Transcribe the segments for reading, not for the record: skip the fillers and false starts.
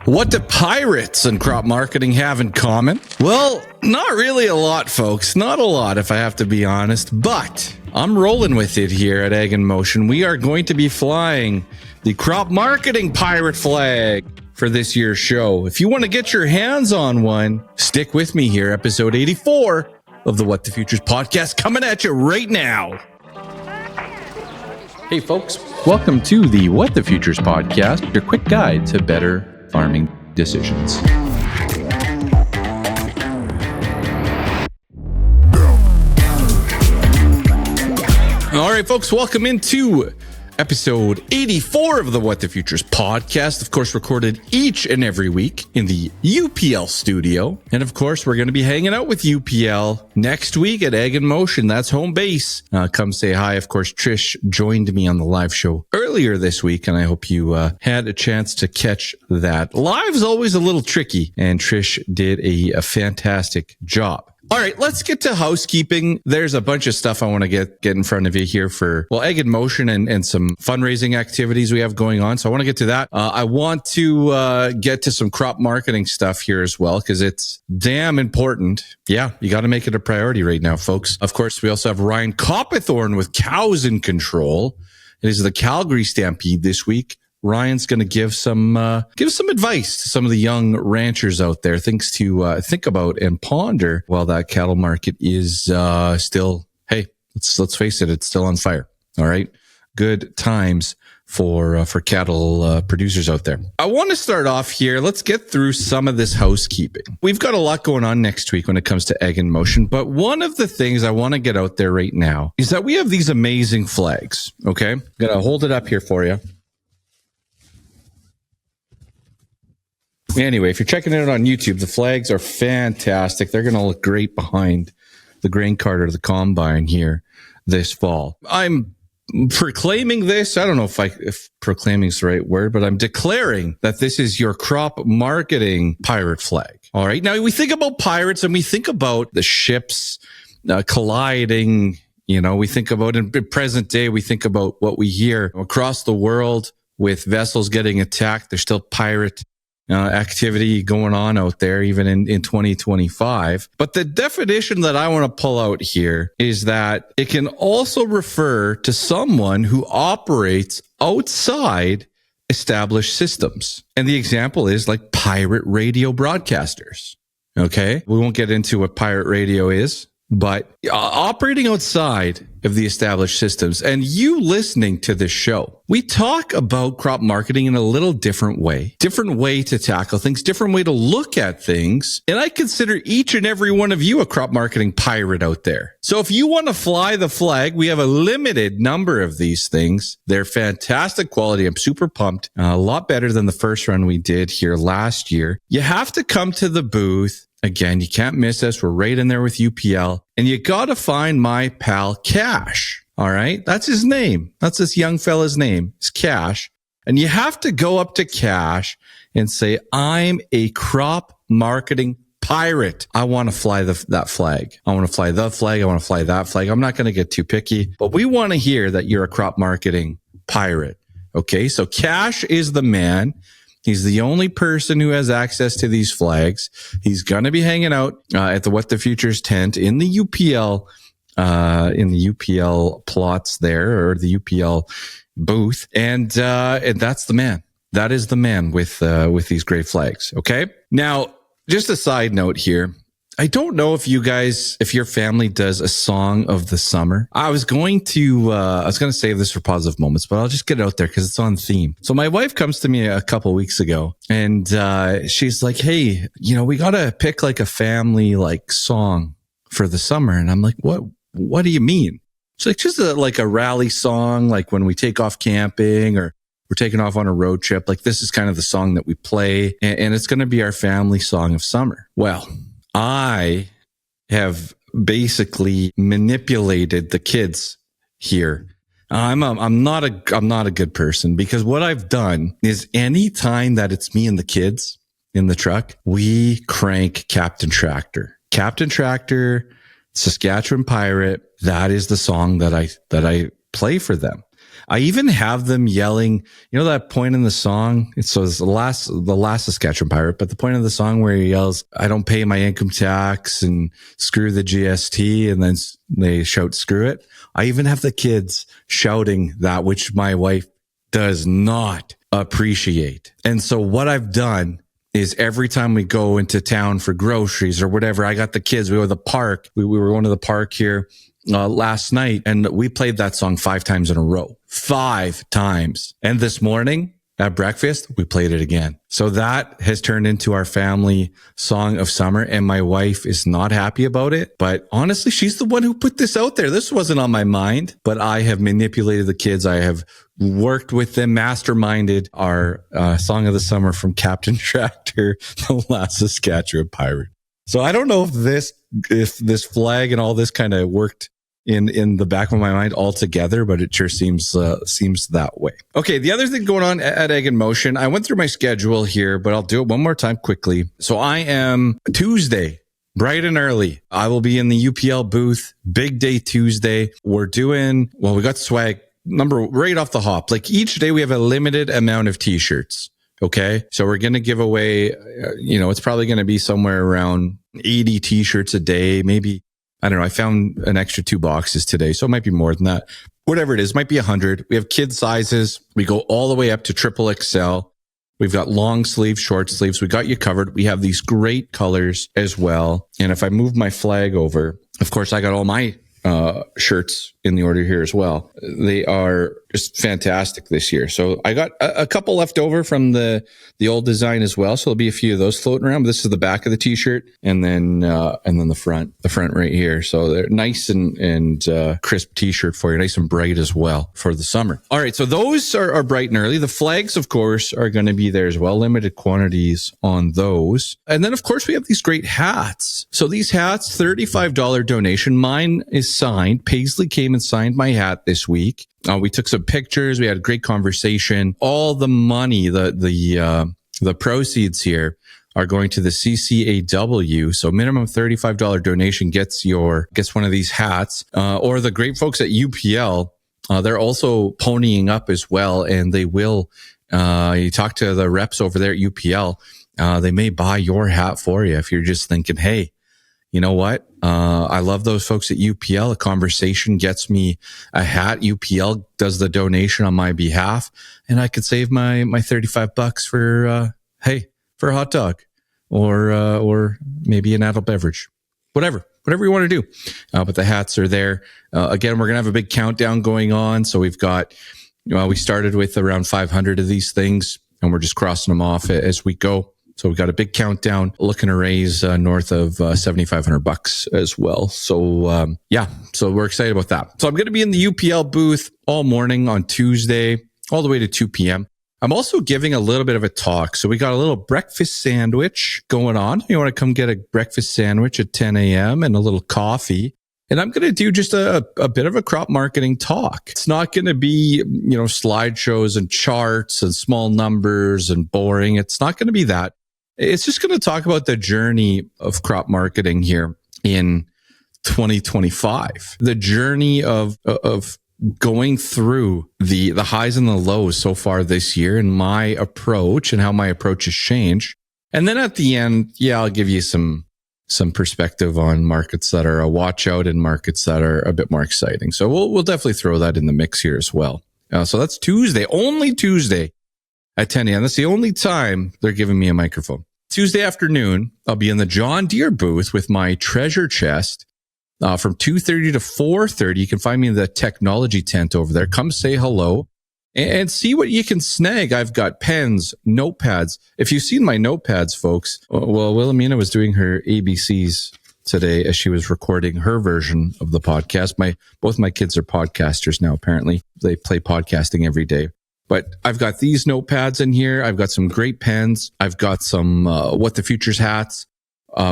What do pirates and crop marketing have in common? Well, not really a lot, folks. Not a lot, if I have to be honest. But I'm rolling with it here at Ag in Motion. We are going to be flying the crop marketing pirate flag for this year's show. If you want to get your hands on one, stick with me here. Episode 84 of the What the Futures podcast coming at you right now. Hey, folks. Welcome to the What the Futures podcast, your quick guide to better farming decisions. All right, folks, welcome into episode 84 of the What the Futures podcast. Of course, recorded each and every week in the UPL studio. And of course, we're going to be hanging out with UPL next week at Ag in Motion. That's home base. Come say hi. Of course, Trish joined me on the live show earlier this week, and I hope you had a chance to catch that. Live's always a little tricky, and Trish did a fantastic job. All right, let's get to housekeeping. There's a bunch of stuff I want to get in front of you here for, Ag in Motion and some fundraising activities we have going on. So I want to get to that. I want to get to some crop marketing stuff here as well, because it's damn important. Yeah, you got to make it a priority right now, folks. Of course, we also have Ryan Copithorne with Cows in Control. It is the Calgary Stampede this week. Ryan's going to give some advice to some of the young ranchers out there, things to think about and ponder while that cattle market is still, hey, let's face it, it's still on fire. All right, good times for cattle producers out there. I want to start off here. Let's get through some of this housekeeping. We've got a lot going on next week when it comes to Ag in Motion, but one of the things I want to get out there right now is that we have these amazing flags. Okay, I'm going to hold it up here for you. Anyway, if you're checking it out on YouTube, the flags are fantastic. They're going to look great behind the grain cart or the combine here this fall. I'm proclaiming this. I don't know if proclaiming is the right word, but I'm declaring that this is your crop marketing pirate flag. All right. Now, we think about pirates and we think about the ships colliding. You know, we think about in present day, we think about what we hear across the world with vessels getting attacked. There's still pirate activity going on out there, even in 2025. But the definition that I want to pull out here is that it can also refer to someone who operates outside established systems. And the example is like pirate radio broadcasters. Okay. We won't get into what pirate radio is, but operating outside of the established systems. And you listening to this show, we talk about crop marketing in a little different way to tackle things, different way to look at things. And I consider each and every one of you a crop marketing pirate out there. So if you want to fly the flag, we have a limited number of these things. They're fantastic quality. I'm super pumped. A lot better than the first run we did here last year. You have to come to the booth. Again, you can't miss us. We're right in there with UPL. And you got to find my pal Cash. All right. That's his name. That's this young fella's name. It's Cash. And you have to go up to Cash and say, I'm a crop marketing pirate. I want to fly that flag. I want to fly the flag. I want to fly that flag. I'm not going to get too picky, but we want to hear that you're a crop marketing pirate. Okay. So Cash is the man. He's the only person who has access to these flags. He's going to be hanging out at the What the Futures tent in the UPL plots there, or the UPL booth. And that's the man. That is the man with these great flags. Okay. Now, just a side note here. I don't know if your family does a song of the summer. I was going to save this for positive moments, but I'll just get it out there because it's on theme. So my wife comes to me a couple weeks ago and, she's like, hey, we got to pick like a family like song for the summer. And I'm like, what do you mean? She's like, just like a rally song, like when we take off camping or we're taking off on a road trip. Like this is kind of the song that we play, and it's going to be our family song of summer. Well, I have basically manipulated the kids here. I'm not a good person, because what I've done is any time that it's me and the kids in the truck, we crank Captain Tractor, Saskatchewan Pirate. That is the song that I play for them. I even have them yelling, you know, that point in the song. It's the last Saskatchewan pirate, but the point of the song where he yells, I don't pay my income tax and screw the GST. And then they shout, screw it. I even have the kids shouting that, which my wife does not appreciate. And so what I've done is every time we go into town for groceries or whatever, I got the kids, we were at the park. We were going to the park here last night, and we played that song 5 times in a row. 5 times. And this morning at breakfast, we played it again. So that has turned into our family song of summer, and my wife is not happy about it. But honestly, she's the one who put this out there. This wasn't on my mind, but I have manipulated the kids. I have worked with them, masterminded our song of the summer from Captain Tractor, the last Saskatchewan pirate. So I don't know if this flag and all this kind of worked in the back of my mind altogether, but it sure seems that way. Okay, the other thing going on at Egg in Motion, I went through my schedule here, but I'll do it one more time quickly. So I am Tuesday, bright and early. I will be in the UPL booth, big day Tuesday. We got swag number right off the hop. Like each day we have a limited amount of t-shirts. Okay. So we're going to give away, it's probably going to be somewhere around 80 t-shirts a day, maybe. I don't know. I found an extra 2 boxes today, so it might be more than that. Whatever it is, might be 100. We have kid sizes. We go all the way up to triple XL. We've got long sleeves, short sleeves. We got you covered. We have these great colors as well. And if I move my flag over, of course, I got all my shirts in the order here as well. They are just fantastic this year. So I got a couple left over from the old design as well. So there'll be a few of those floating around. But this is the back of the t-shirt, and then the front right here. So they're nice and crisp t-shirt for you, nice and bright as well for the summer. All right. So those are bright and early. The flags, of course, are going to be there as well. Limited quantities on those. And then, of course, we have these great hats. So these hats, $35 donation. Mine is signed. Paisley came and signed my hat this week. We took some pictures. We had a great conversation. All the money, the proceeds here are going to the CCAW. So minimum $35 donation gets one of these hats. Or the great folks at UPL, they're also ponying up as well, and they will. You talk to the reps over there at UPL, they may buy your hat for you if you're just thinking, hey, you know what? I love those folks at UPL. A conversation gets me a hat. UPL does the donation on my behalf, and I could save my $35 for a hot dog or maybe an adult beverage, whatever you want to do. But the hats are there. Again, we're gonna have a big countdown going on. So we've got, we started with around 500 of these things, and we're just crossing them off as we go. So we've got a big countdown, looking to raise north of $7,500 as well. So so we're excited about that. So I'm going to be in the UPL booth all morning on Tuesday, all the way to 2 p.m. I'm also giving a little bit of a talk. So we got a little breakfast sandwich going on. You want to come get a breakfast sandwich at 10 a.m. and a little coffee. And I'm going to do just a bit of a crop marketing talk. It's not going to be, slideshows and charts and small numbers and boring. It's not going to be that. It's just going to talk about the journey of crop marketing here in 2025. The journey of going through the highs and the lows so far this year, and my approach and how my approach has changed. And then at the end, I'll give you some perspective on markets that are a watch out and markets that are a bit more exciting. So we'll definitely throw that in the mix here as well. So that's Tuesday, only Tuesday at 10 a.m. That's the only time they're giving me a microphone. Tuesday afternoon, I'll be in the John Deere booth with my treasure chest from 2:30 to 4:30. You can find me in the technology tent over there. Come say hello and see what you can snag. I've got pens, notepads. If you've seen my notepads, folks, Wilhelmina was doing her ABCs today as she was recording her version of the podcast. Both my kids are podcasters now, apparently. They play podcasting every day. But I've got these notepads in here. I've got some great pens. I've got some What the Future's hats.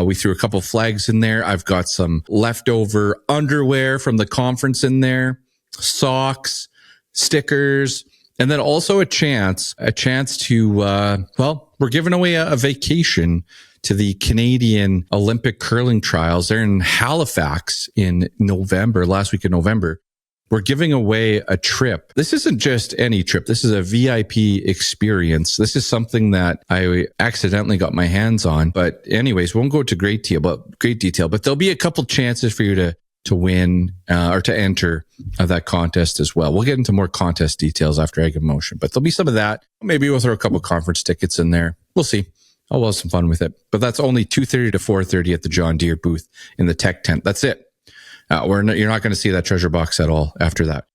We threw a couple flags in there. I've got some leftover underwear from the conference in there, socks, stickers, and then also a chance to, we're giving away a vacation to the Canadian Olympic curling trials. They're in Halifax in November, last week of November. we're giving away a trip. This isn't just any trip. This is a VIP experience. This is something that I accidentally got my hands on. But anyways, won't go into great detail, but there'll be a couple chances for you to win or to enter that contest as well. We'll get into more contest details after Egg in Motion, but there'll be some of that. Maybe we'll throw a couple conference tickets in there. We'll see. I'll have some fun with it. But that's only 2:30 to 4:30 at the John Deere booth in the tech tent. That's it. You're not going to see that treasure box at all after that.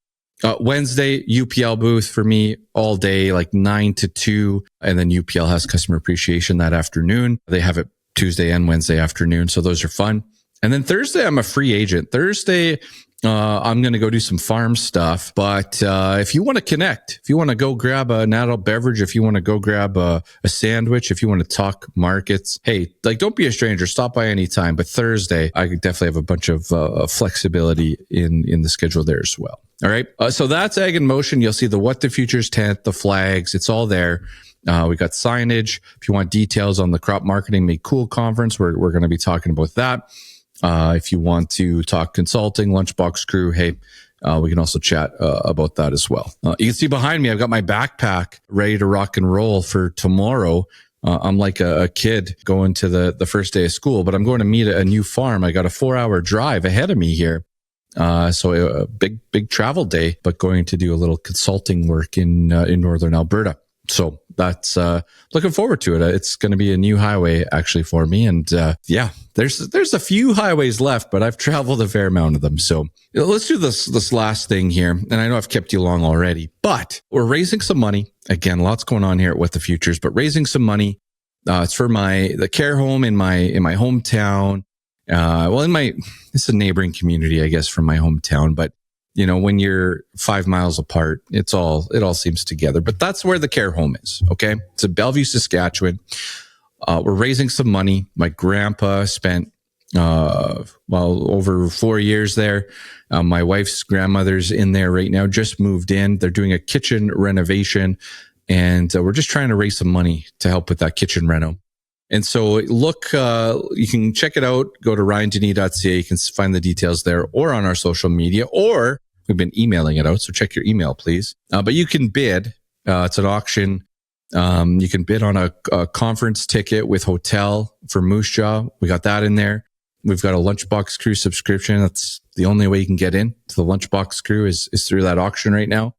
Wednesday, UPL booth for me all day, like 9 to 2. And then UPL has customer appreciation that afternoon. They have it Tuesday and Wednesday afternoon. So those are fun. And then Thursday, I'm a free agent. Thursday, I'm going to go do some farm stuff. But if you want to connect, if you want to go grab an adult beverage, if you want to go grab a sandwich, if you want to talk markets, hey, like, don't be a stranger. Stop by anytime. But Thursday, I could definitely have a bunch of flexibility in the schedule there as well. All right. So that's Egg in Motion. You'll see the What the Futures tent, the flags. It's all there. We got signage. If you want details on the Crop Marketing Made Cool conference, we're going to be talking about that. If you want to talk consulting, Lunchbox Crew, hey, we can also chat about that as well. You can see behind me, I've got my backpack ready to rock and roll for tomorrow. I'm like a kid going to the first day of school, but I'm going to meet a new farm. I got a 4-hour drive ahead of me here. So a big travel day, but going to do a little consulting work in Northern Alberta. So that's, looking forward to it. It's going to be a new highway actually for me. And, yeah, there's a few highways left, but I've traveled a fair amount of them. So let's do this last thing here. And I know I've kept you long already, but we're raising some money. Again, lots going on here at What the Futures, but raising some money. It's for the care home in my hometown. It's a neighboring community, I guess, from my hometown, but you know, when you're 5 miles apart, it all seems together. But that's where the care home is. Okay. It's in Bellevue, Saskatchewan. We're raising some money. My grandpa spent, over 4 years there. My wife's grandmother's in there right now, just moved in. They're doing a kitchen renovation, and we're just trying to raise some money to help with that kitchen reno. And so look, you can check it out. Go to ryandenis.ca. You can find the details there, or on our social media, or we've been emailing it out. So check your email, please. But you can bid. It's an auction. You can bid on a conference ticket with hotel for Moose Jaw. We got that in there. We've got a Lunchbox Crew subscription. That's the only way you can get in to the Lunchbox Crew is through that auction right now.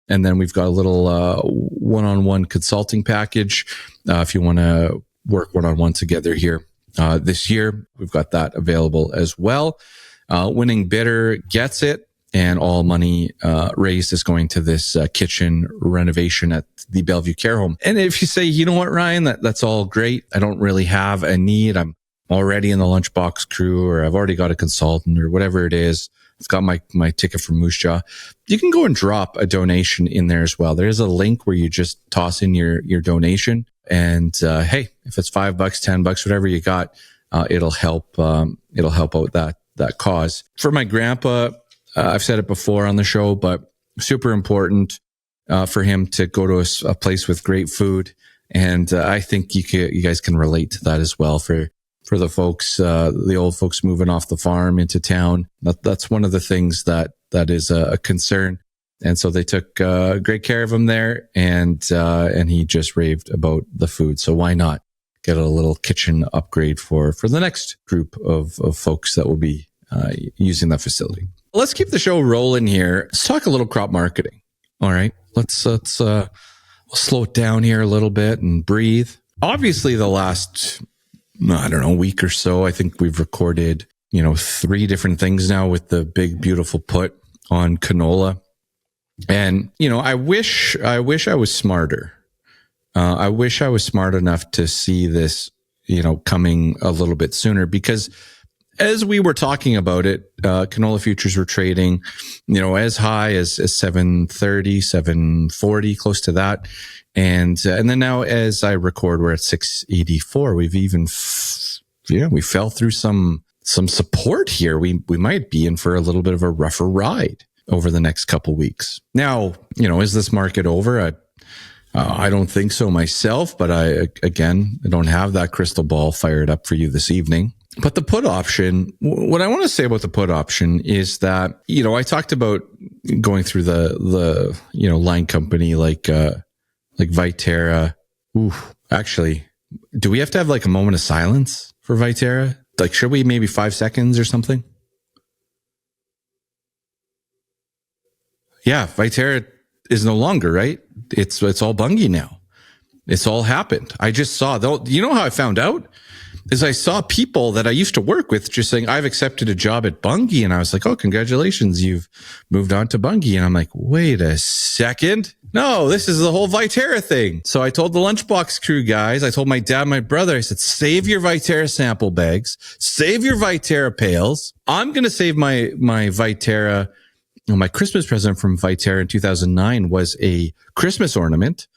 And then we've got a little one-on-one consulting package if you want to work one-on-one together here this year. We've got that available as well. Winning bidder gets it, and all money raised is going to this kitchen renovation at the Bellevue Care Home. And if you say, you know what, Ryan, that's all great. I don't really have a need. I'm already in the Lunchbox Crew, or I've already got a consultant, or whatever it is. I've got my ticket from Moose Jaw. You can go and drop a donation in there as well. There's a link where you just toss in your donation. And, hey, if it's $5, $10, whatever you got, it'll help out that cause. For my grandpa, I've said it before on the show, but super important, for him to go to a place with great food. And, I think you guys can relate to that as well for the folks, the old folks moving off the farm into town. That's one of the things that is a concern. And so they took great care of him there, and he just raved about the food. So why not get a little kitchen upgrade for the next group of folks that will be using that facility. Let's keep the show rolling here. Let's talk a little crop marketing. All right, let's we'll slow it down here a little bit and breathe. Obviously, the last week or so, I think we've recorded 3 different things now with the big beautiful put on canola. And, I wish I was smarter. I wish I was smart enough to see this, coming a little bit sooner, because as we were talking about it, canola futures were trading, as high as 730, 740, close to that. And then now as I record, we're at 684. We've even, we fell through some support here. We might be in for a little bit of a rougher ride over the next couple weeks. Now, is this market over? I don't think so myself, but I don't have that crystal ball fired up for you this evening. But the put option, what I want to say about the put option is that, I talked about going through the line company like Viterra. Ooh, actually, do we have to have like a moment of silence for Viterra? Like, should we maybe 5 seconds or something? Yeah, Viterra is no longer, right? It's all Bunge now. It's all happened. I just saw, though. You know how I found out? Is I saw people that I used to work with just saying, I've accepted a job at Bunge. And I was like, oh, congratulations. You've moved on to Bunge. And I'm like, wait a second. No, this is the whole Viterra thing. So I told the Lunchbox crew guys, I told my dad, my brother, I said, save your Viterra sample bags, save your Viterra pails. I'm going to save my Viterra. My Christmas present from Viterra in 2009 was a Christmas ornament.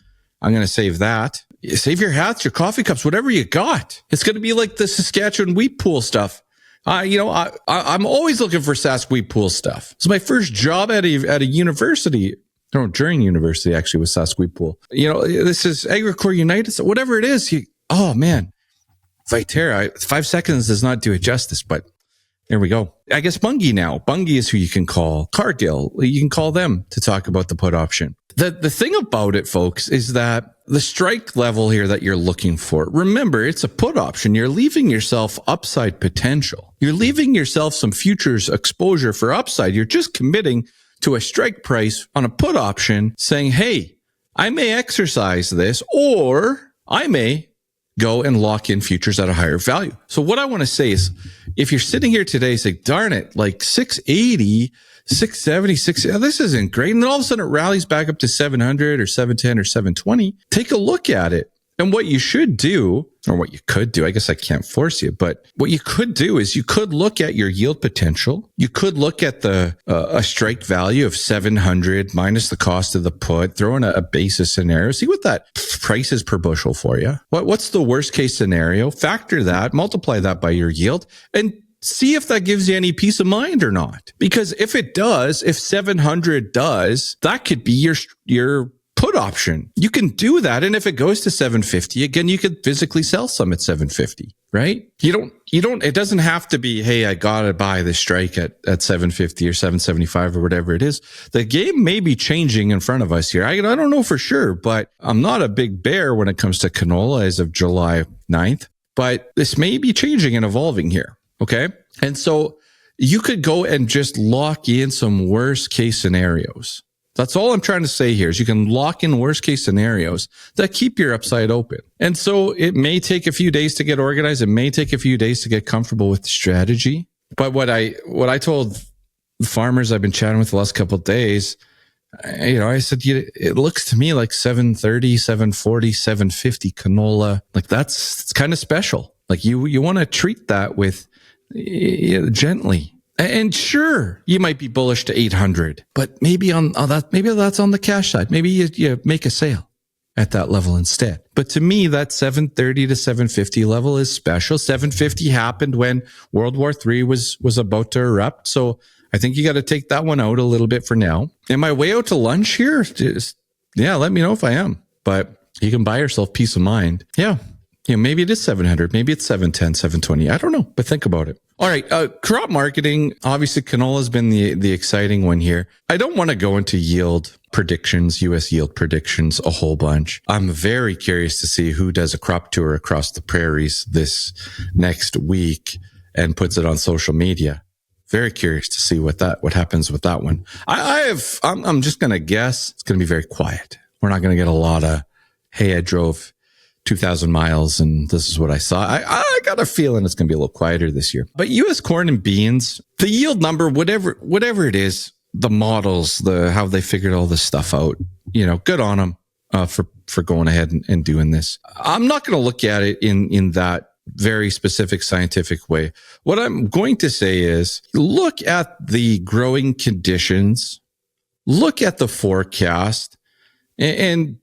I'm going to save that. Save your hats, your coffee cups, whatever you got. It's going to be like the Saskatchewan wheat pool stuff. I'm always looking for Sask wheat pool stuff. It's my first job at a university. No, during university, actually, with Sask wheat pool. This is Agricore United, so whatever it is. Oh, man. Viterra, 5 seconds does not do it justice, but there we go. I guess Bunge now. Bunge is who you can call. Cargill, you can call them to talk about the put option. The thing about it, folks, is that the strike level here that you're looking for, remember, it's a put option. You're leaving yourself upside potential. You're leaving yourself some futures exposure for upside. You're just committing to a strike price on a put option saying, hey, I may exercise this, or I may go and lock in futures at a higher value. So what I want to say is, if you're sitting here today saying, darn it, like 680, 670, 6, this isn't great. And then all of a sudden it rallies back up to 700 or 710 or 720. Take a look at it. And what you should do, or what you could do, I guess I can't force you, but what you could do is you could look at your yield potential. You could look at the a strike value of 700 minus the cost of the put, throw in a basis scenario, see what that price is per bushel for you. What's the worst case scenario? Factor that, multiply that by your yield, and see if that gives you any peace of mind or not. Because if it does, if 700 does, that could be your put option. You can do that. And if it goes to 750, again, you could physically sell some at 750, right? It doesn't have to be, hey, I got to buy the strike at 750 or 775 or whatever it is. The game may be changing in front of us here. I don't know for sure, but I'm not a big bear when it comes to canola as of July 9th, but this may be changing and evolving here. Okay. And so you could go and just lock in some worst case scenarios. That's all I'm trying to say here is you can lock in worst case scenarios that keep your upside open. And so it may take a few days to get organized. It may take a few days to get comfortable with the strategy. But what I told the farmers I've been chatting with the last couple of days, I said, it looks to me like 730, 740, 750 canola. Like it's kind of special. Like you want to treat that with gently. And sure, you might be bullish to 800, but maybe that's on the cash side. Maybe you make a sale at that level instead. But to me, that 730 to 750 level is special. 750 happened when World War III was about to erupt. So I think you got to take that one out a little bit for now. Am I way out to lunch here? Let me know if I am. But you can buy yourself peace of mind. Yeah. Maybe it is 700. Maybe it's 710, 720. I don't know, but think about it. All right. Crop marketing. Obviously, canola has been the exciting one here. I don't want to go into yield predictions, U.S. yield predictions, a whole bunch. I'm very curious to see who does a crop tour across the prairies this next week and puts it on social media. Very curious to see what happens with that one. I'm just going to guess it's going to be very quiet. We're not going to get a lot of, hey, I drove 2,000 miles and this is what I saw. I got a feeling it's going to be a little quieter this year. But U.S. corn and beans, the yield number, whatever it is, the models, how they figured all this stuff out, good on them for going ahead and doing this. I'm not going to look at it in that very specific scientific way. What I'm going to say is look at the growing conditions, look at the forecast, and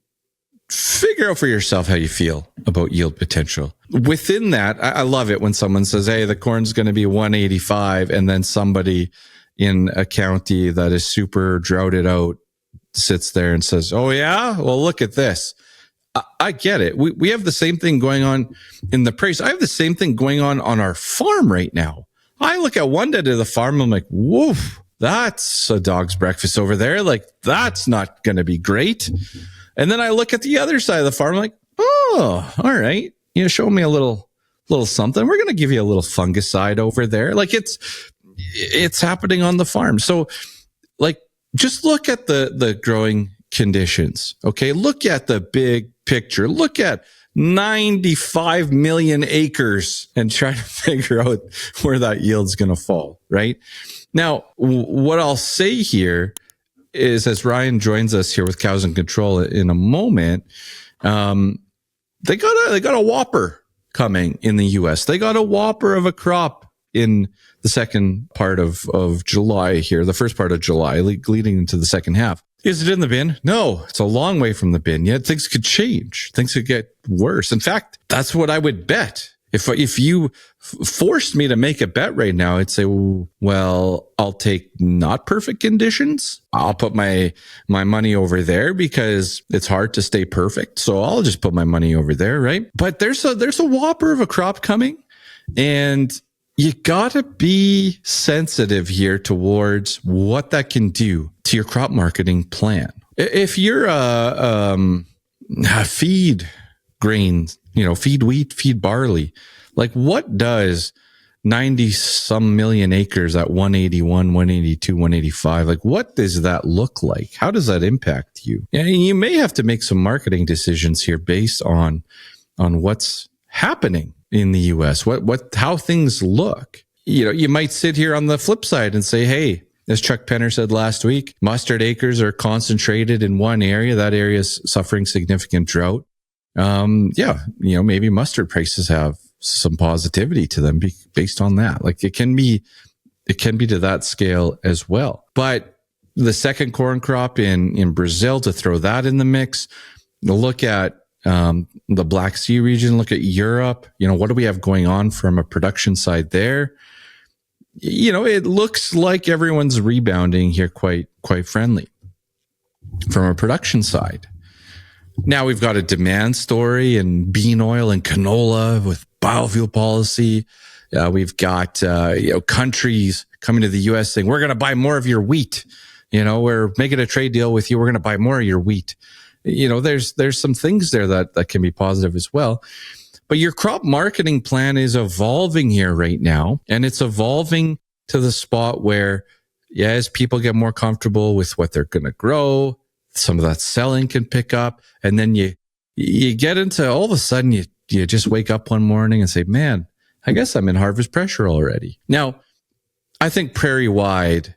figure out for yourself how you feel about yield potential. Within that, I love it when someone says, hey, the corn's going to be 185, and then somebody in a county that is super droughted out sits there and says, oh yeah, well, look at this. I get it. We have the same thing going on in the prairies. I have the same thing going on our farm right now. I look at one end of the farm, I'm like, woof, that's a dog's breakfast over there. Like, that's not going to be great. And then I look at the other side of the farm, like, oh, all right. Show me a little something. We're going to give you a little fungicide over there. Like, it's happening on the farm. So, like, just look at the growing conditions. Okay. Look at the big picture. Look at 95 million acres and try to figure out where that yield's going to fall. Right now, what I'll say here is, as Ryan joins us here with Cows in Control in a moment, they got a whopper coming in the U.S. They got a whopper of a crop in the second part of July here, the first part of July, leading into the second half. Is it in the bin? No, it's a long way from the bin yet. Things could change. Things could get worse. In fact, that's what I would bet. If you forced me to make a bet right now, I'd say, well, I'll take not perfect conditions. I'll put my money over there because it's hard to stay perfect. So I'll just put my money over there, right? But there's a whopper of a crop coming, and you gotta be sensitive here towards what that can do to your crop marketing plan. If you're a feed grains, feed wheat, feed barley, like, what does 90 some million acres at 181, 182, 185, like, what does that look like? How does that impact you? And you may have to make some marketing decisions here based on what's happening in the US, how things look. You might sit here on the flip side and say, hey, as Chuck Penner said last week, mustard acres are concentrated in one area. That area is suffering significant drought. Maybe mustard prices have some positivity to them based on that. Like, it can be to that scale as well. But the second corn crop in Brazil, to throw that in the mix, look at the Black Sea region, look at Europe. What do we have going on from a production side there? It looks like everyone's rebounding here quite friendly from a production side. Now we've got a demand story in bean oil and canola with biofuel policy. We've got countries coming to the U.S. saying, we're going to buy more of your wheat. We're making a trade deal with you. We're going to buy more of your wheat. There's some things there that can be positive as well. But your crop marketing plan is evolving here right now, and it's evolving to the spot where, as people get more comfortable with what they're going to grow, some of that selling can pick up, and then you get into, all of a sudden you just wake up one morning and say, man, I guess I'm in harvest pressure already. Now, I think prairie wide,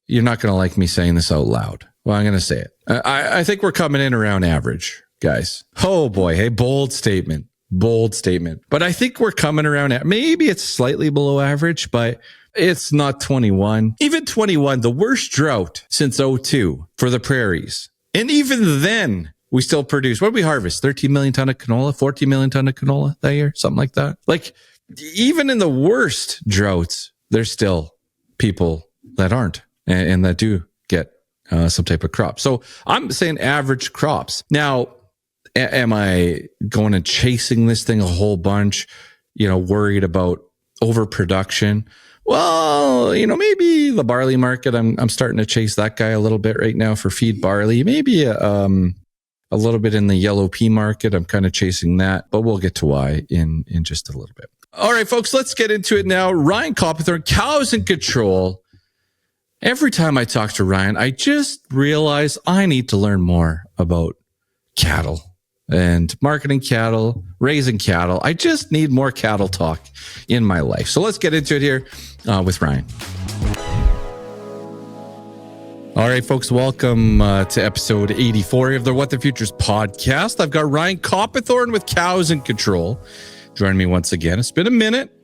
you're not going to like me saying this out loud. Well, I'm going to say it. I think we're coming in around average, guys. Oh boy. Hey, bold statement. But I think we're coming around maybe it's slightly below average, but it's not 21. Even 21, the worst drought since 02 for the prairies. And even then, we still produce, what did we harvest? 13 million ton of canola, 14 million ton of canola that year, something like that. Like, even in the worst droughts, there's still people that aren't and that do get some type of crop. So I'm saying average crops. Now, am I going and chasing this thing a whole bunch, worried about overproduction? Well, maybe the barley market, I'm starting to chase that guy a little bit right now for feed barley. Maybe a little bit in the yellow pea market. I'm kind of chasing that, but we'll get to why in just a little bit. All right, folks, let's get into it now. Ryan Copithorne, Cows in Control. Every time I talk to Ryan, I just realize I need to learn more about cattle and marketing cattle, raising cattle. I just need more cattle talk in my life. So let's get into it here with Ryan. All right, folks, welcome to episode 84 of the What the Futures podcast. I've got Ryan Copithorne with Cows in Control joining me once again. It's been a minute.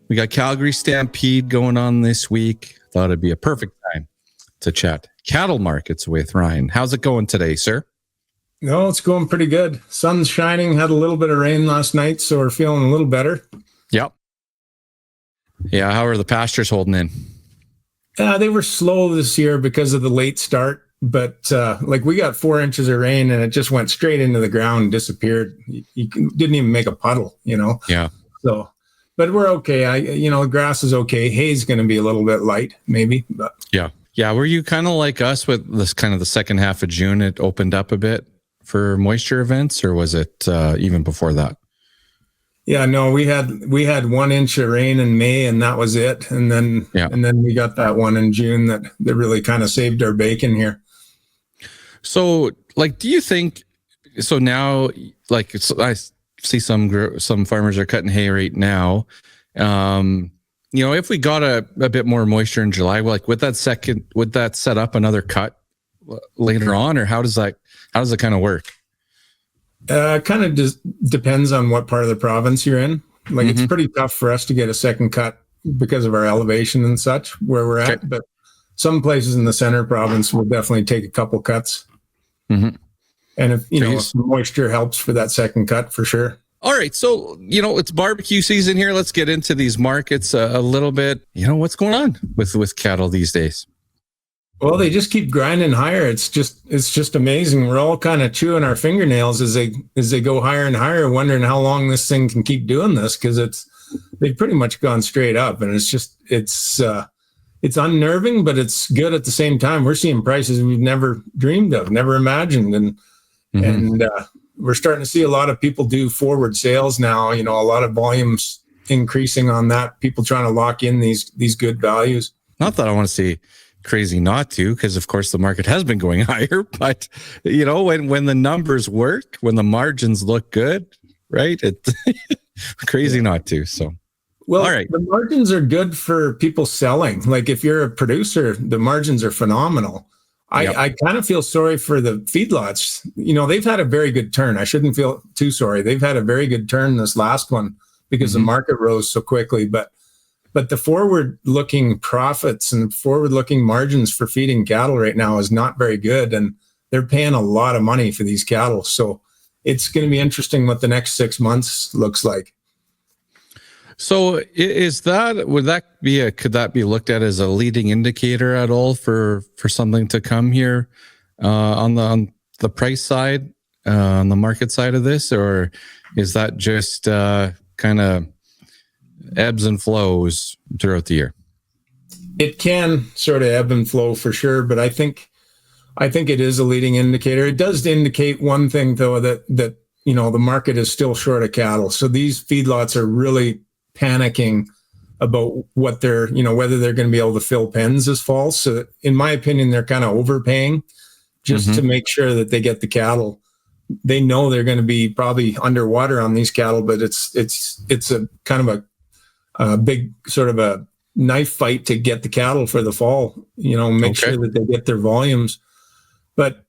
We got Calgary Stampede going on this week. Thought it'd be a perfect time to chat cattle markets with Ryan. How's it going today, sir? No, it's going pretty good. Sun's shining. Had a little bit of rain last night, so we're feeling a little better. Yep. Yeah, how are the pastures holding in? They were slow this year because of the late start, but we got 4 inches of rain and it just went straight into the ground and disappeared. You didn't even make a puddle, Yeah. So, but we're okay. The grass is okay. Hay's going to be a little bit light, maybe. But yeah. Yeah. Were you kind of like us with this kind of the second half of June? It opened up a bit for moisture events, or was it even before that? Yeah, no, we had 1 inch of rain in May, and that was it. And then we got that one in June that really kind of saved our bacon here. So, like, do you think? So now, like, I see some farmers are cutting hay right now. If we got a bit more moisture in July, like, would that set up another cut later on, or how does it kind of work? Kind of just depends on what part of the province you're in. Like, it's pretty tough for us to get a second cut because of our elevation and such where we're at. But some places in the center province will definitely take a couple cuts. And if moisture helps for that second cut, for sure. All right. So, it's barbecue season here. Let's get into these markets a little bit. What's going on with cattle these days? Well, they just keep grinding higher. It's just amazing. We're all kind of chewing our fingernails as they go higher and higher, wondering how long this thing can keep doing this, because they've pretty much gone straight up, and it's unnerving, but it's good at the same time. We're seeing prices we've never dreamed of, never imagined, and we're starting to see a lot of people do forward sales now. A lot of volumes increasing on that. People trying to lock in these good values. Not that I want to see crazy not to, because of course the market has been going higher, but when the numbers work, when the margins look good, right, it's crazy not to. So all right, the margins are good for people selling. Like, if you're a producer, the margins are phenomenal. I kind of feel sorry for the feedlots. They've had a very good turn. I shouldn't feel too sorry. They've had a very good turn this last one because the market rose so quickly, but the forward-looking profits and forward-looking margins for feeding cattle right now is not very good, and they're paying a lot of money for these cattle. So it's going to be interesting what the next 6 months looks like. So could that be looked at as a leading indicator at all for something to come here on the price side, on the market side of this, or is that just kind of ebbs and flows throughout the year? It can sort of ebb and flow for sure, but I think it is a leading indicator. It does indicate one thing, though, that the market is still short of cattle. So these feedlots are really panicking about what they're, whether they're going to be able to fill pens this fall. So in my opinion, they're kind of overpaying just to make sure that they get the cattle. They know they're going to be probably underwater on these cattle, but it's a kind of a big sort of a knife fight to get the cattle for the fall, make sure that they get their volumes. But,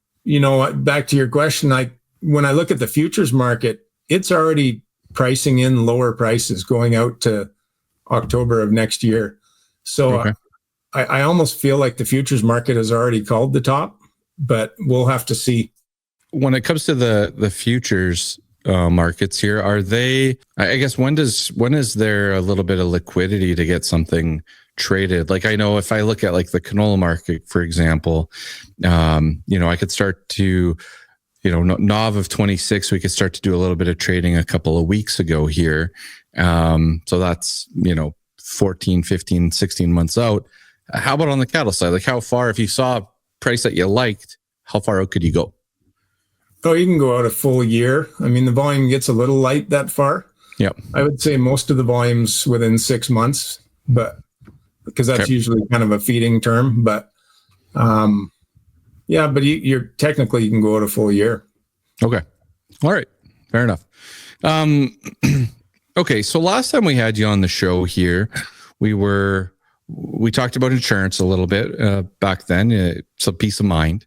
back to your question, when I look at the futures market, it's already pricing in lower prices going out to October of next year. So I almost feel like the futures market has already called the top, but we'll have to see. When it comes to the futures markets here, are they, I guess, when is there a little bit of liquidity to get something traded? Like, I know if I look at like the canola market, for example, I could start to, NOV of 26, we could start to do a little bit of trading a couple of weeks ago here. So that's, 14, 15, 16 months out. How about on the cattle side? Like, how far, if you saw a price that you liked, how far out could you go? Oh, you can go out a full year. I mean, the volume gets a little light that far. Yep. I would say most of the volume's within 6 months, but because that's usually kind of a feeding term. But but you're technically you can go out a full year. Okay. All right. Fair enough. Okay. So last time we had you on the show here, we talked about insurance a little bit back then. It's a peace of mind.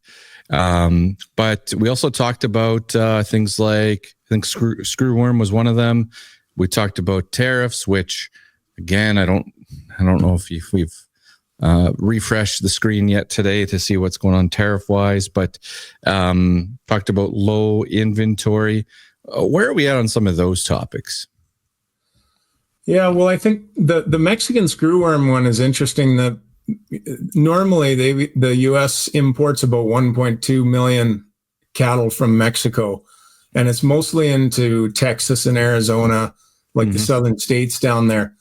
But we also talked about things like, I think screwworm was one of them. We talked about tariffs, which again, I don't know if we've refreshed the screen yet today to see what's going on tariff wise, but talked about low inventory. Where are we at on some of those topics? Yeah, well, I think the Mexican screwworm one is interesting. That normally the U.S. imports about 1.2 million cattle from Mexico, and it's mostly into Texas and Arizona, like the southern states down there.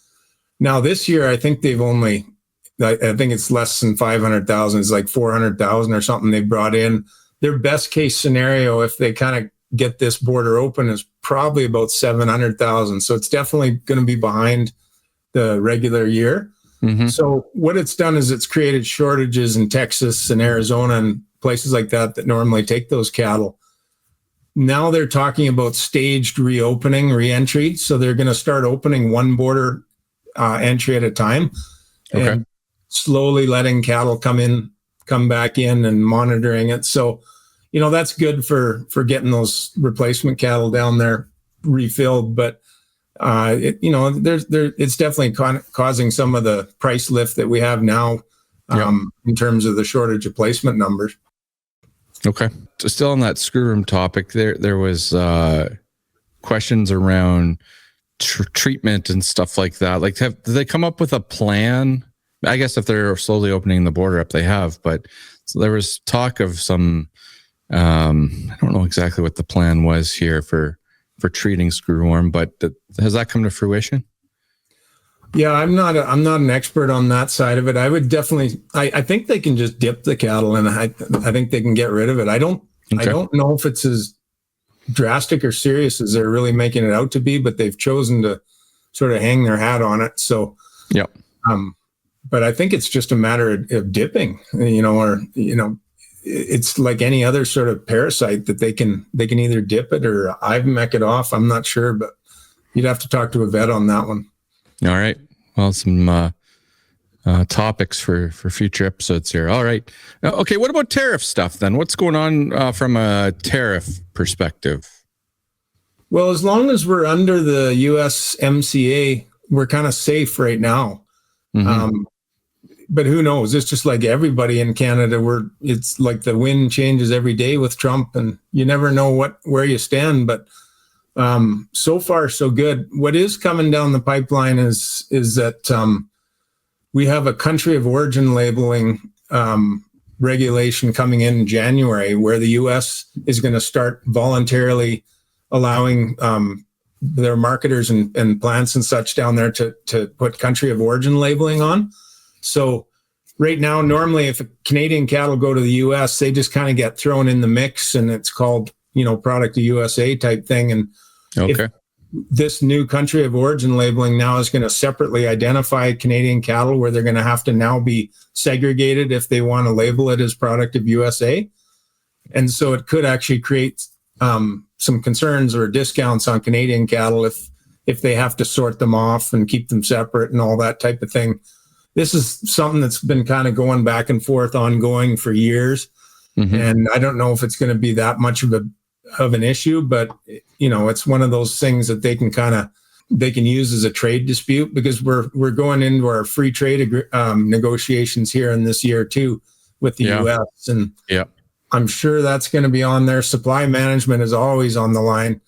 Now this year, I think they've only I think it's less than 500,000. It's like 400,000 or something they brought in. Their best case scenario, if they kind of get this border open, is probably about 700,000. So it's definitely going to be behind the regular year. Mm-hmm. So what it's done is it's created shortages in Texas and Arizona and places like that normally take those cattle. Now they're talking about staged reopening, reentry. So they're going to start opening one border entry at a time, and slowly letting cattle come back in and monitoring it. So, that's good for getting those replacement cattle down there refilled. But it's definitely causing some of the price lift that we have now in terms of the shortage of placement numbers. Okay. So still on that screw room topic, there was questions around treatment and stuff like that. Like, did they come up with a plan? I guess if they're slowly opening the border up, they have. But so there was talk of some. I don't know exactly what the plan was here for treating screwworm, but has that come to fruition? Yeah, I'm not an expert on that side of it. I would definitely. I think they can just dip the cattle, and I think they can get rid of it. I don't know if it's as drastic or serious as they're really making it out to be, but they've chosen to sort of hang their hat on it. So, yeah. But I think it's just a matter of dipping, it's like any other sort of parasite that they can either dip it or ivermectin it off. I'm not sure, but you'd have to talk to a vet on that one. All right. Well, some topics for future episodes here. All right. Okay. What about tariff stuff then? What's going on from a tariff perspective? Well, as long as we're under the USMCA, we're kind of safe right now. Mm-hmm. But who knows? It's just like everybody in Canada. It's like the wind changes every day with Trump, and you never know where you stand. But so far, so good. What is coming down the pipeline is that we have a country of origin labeling regulation coming in January, where the U.S. is going to start voluntarily allowing their marketers and plants and such down there to put country of origin labeling on. So right now, normally if a Canadian cattle go to the U.S., they just kind of get thrown in the mix, and it's called, product of USA type thing. And if this new country of origin labeling now is going to separately identify Canadian cattle, where they're going to have to now be segregated if they want to label it as product of USA. And so it could actually create some concerns or discounts on Canadian cattle if they have to sort them off and keep them separate and all that type of thing. This is something that's been kind of going back and forth ongoing for years. Mm-hmm. And I don't know if it's going to be that much of an issue, but it's one of those things that they can use as a trade dispute, because we're going into our free trade negotiations here in this year too with the US. And I'm sure that's going to be on there. Supply management is always on the line.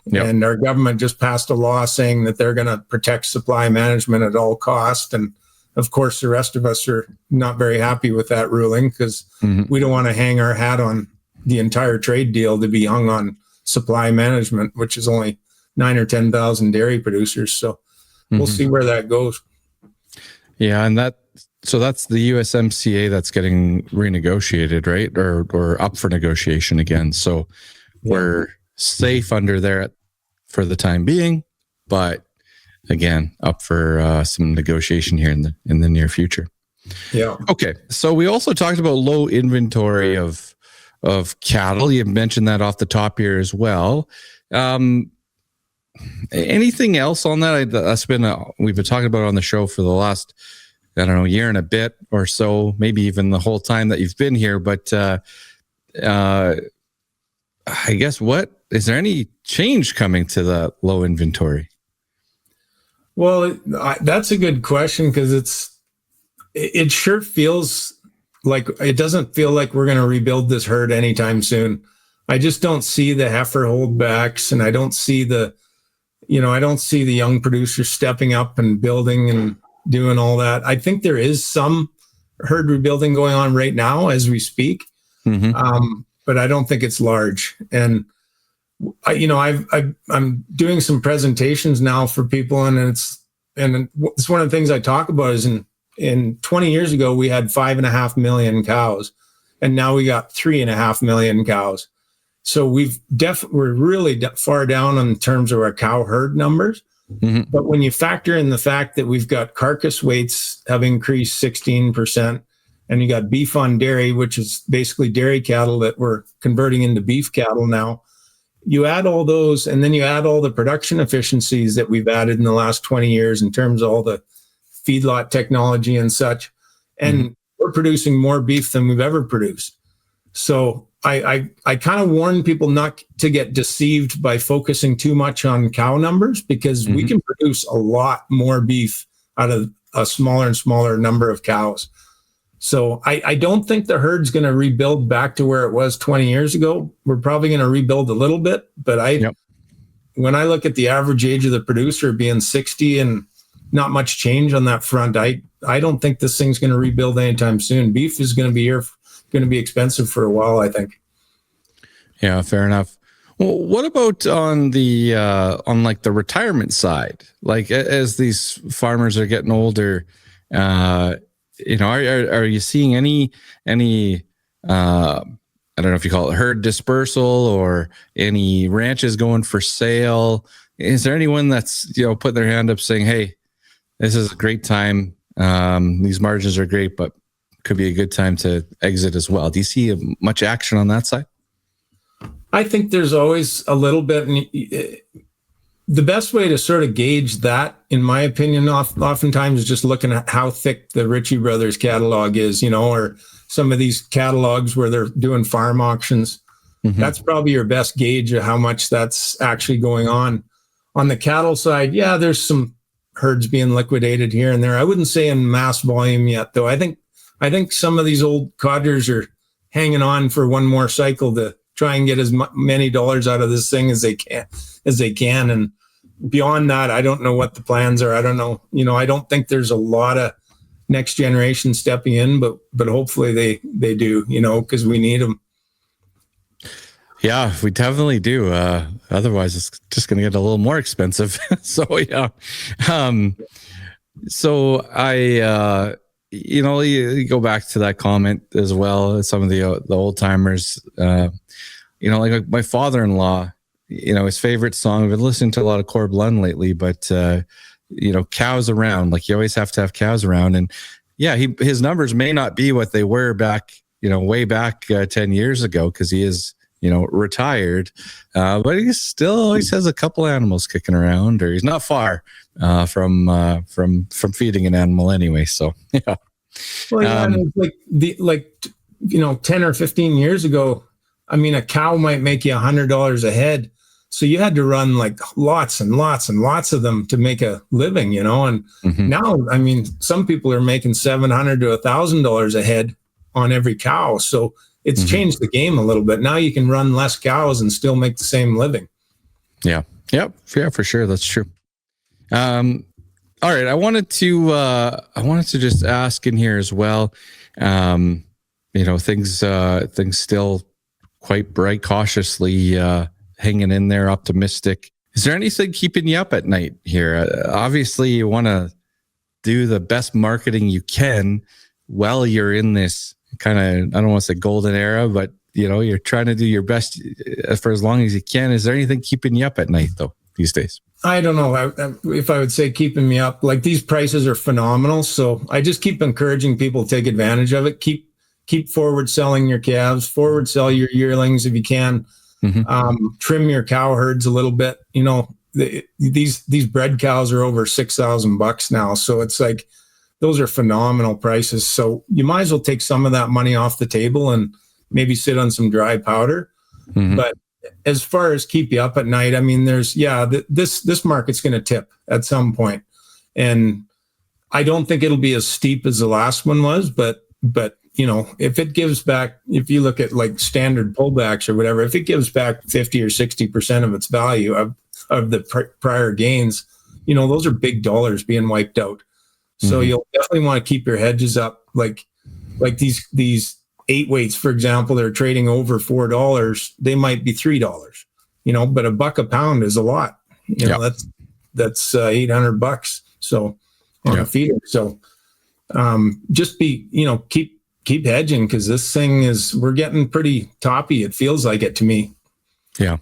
Yep. And our government just passed a law saying that they're going to protect supply management at all costs. And of course, the rest of us are not very happy with that ruling, because we don't want to hang our hat on the entire trade deal to be hung on supply management, which is only 9,000 or 10,000 dairy producers. So we'll see where that goes. Yeah. And so that's the USMCA that's getting renegotiated, right? Or up for negotiation again. So we're safe under there for the time being, but again, up for some negotiation here in the near future. Yeah. Okay. So we also talked about low inventory of cattle. You mentioned that off the top here as well. Anything else on that? We've been talking about it on the show for the last, year and a bit or so, maybe even the whole time that you've been here. But I guess is there any change coming to the low inventory? Well, that's a good question, because it sure feels like it doesn't feel like we're going to rebuild this herd anytime soon. I just don't see the heifer holdbacks, and I don't see the young producers stepping up and building and doing all that. I think there is some herd rebuilding going on right now as we speak, but I don't think it's large. And I'm doing some presentations now for people, and it's one of the things I talk about is in in 20 years ago, we had 5.5 million cows, and now we got 3.5 million cows. So we're really far down in terms of our cow herd numbers. Mm-hmm. But when you factor in the fact that we've got carcass weights have increased 16%, and you got beef on dairy, which is basically dairy cattle that we're converting into beef cattle now, you add all those, and then you add all the production efficiencies that we've added in the last 20 years in terms of all the feedlot technology and such, and we're producing more beef than we've ever produced. So I kind of warn people not to get deceived by focusing too much on cow numbers, because we can produce a lot more beef out of a smaller and smaller number of cows. So I don't think the herd's going to rebuild back to where it was 20 years ago. We're probably going to rebuild a little bit, but when I look at the average age of the producer being 60 and not much change on that front, I don't think this thing's going to rebuild anytime soon. Beef is going to be expensive for a while, I think. Yeah, fair enough. Well, what about on the on like the retirement side? Like as these farmers are getting older, are you seeing any I don't know if you call it herd dispersal or any ranches going for sale? Is there anyone that's putting their hand up saying, "Hey, this is a great time. These margins are great, but could be a good time to exit as well"? Do you see much action on that side? I think there's always a little bit. The best way to sort of gauge that, in my opinion, oftentimes is just looking at how thick the Ritchie Brothers catalog is, or some of these catalogs where they're doing farm auctions. That's probably your best gauge of how much that's actually going on. On the cattle side, there's some herds being liquidated here and there. I wouldn't say in mass volume yet, though. I think some of these old codgers are hanging on for one more cycle to try and get as many dollars out of this thing as they can. And beyond that, I don't know what the plans are. I don't know. I don't think there's a lot of next generation stepping in, but hopefully they do, because we need them. Yeah, we definitely do. Otherwise, it's just going to get a little more expensive. So, yeah. So I, you go back to that comment as well. Some of the old timers, like my father-in-law, his favorite song. I've been listening to a lot of Corb Lund lately, but cows around. Like you always have to have cows around, and his numbers may not be what they were back, way back 10 years ago, because he is retired, but he still always has a couple animals kicking around, or he's not far from feeding an animal anyway. So yeah. Well, like 10 or 15 years ago, I mean, a cow might make you $100 a head. So you had to run like lots and lots and lots of them to make a living, and now, I mean, some people are making $700 to $1,000 a head on every cow. So it's changed the game a little bit. Now you can run less cows and still make the same living. Yeah. Yep. Yeah, for sure. That's true. All right. I wanted to just ask in here as well. Things still quite bright, cautiously hanging in there, optimistic. Is there anything keeping you up at night here? Obviously, you want to do the best marketing you can while you're in this kind of, I don't want to say golden era, but you're trying to do your best for as long as you can. Is there anything keeping you up at night though these days? I don't know if I would say keeping me up. Like, these prices are phenomenal, so I just keep encouraging people to take advantage of it. Keep forward selling your calves, forward sell your yearlings if you can. Trim your cow herds a little bit. These bred cows are over $6,000 now, so it's like, those are phenomenal prices. So you might as well take some of that money off the table and maybe sit on some dry powder. But as far as keep you up at night, I mean, there's, this market's going to tip at some point. And I don't think it'll be as steep as the last one was, but if it gives back, if you look at like standard pullbacks or whatever, if it gives back 50 or 60% of its value of the prior gains, those are big dollars being wiped out. So you'll definitely want to keep your hedges up. Like these 8-weights, for example, they're trading over $4. They might be $3, but $1 a pound is a lot. That's $800. So on a feeder. So just keep hedging, because this thing we're getting pretty toppy. It feels like it to me. Yeah.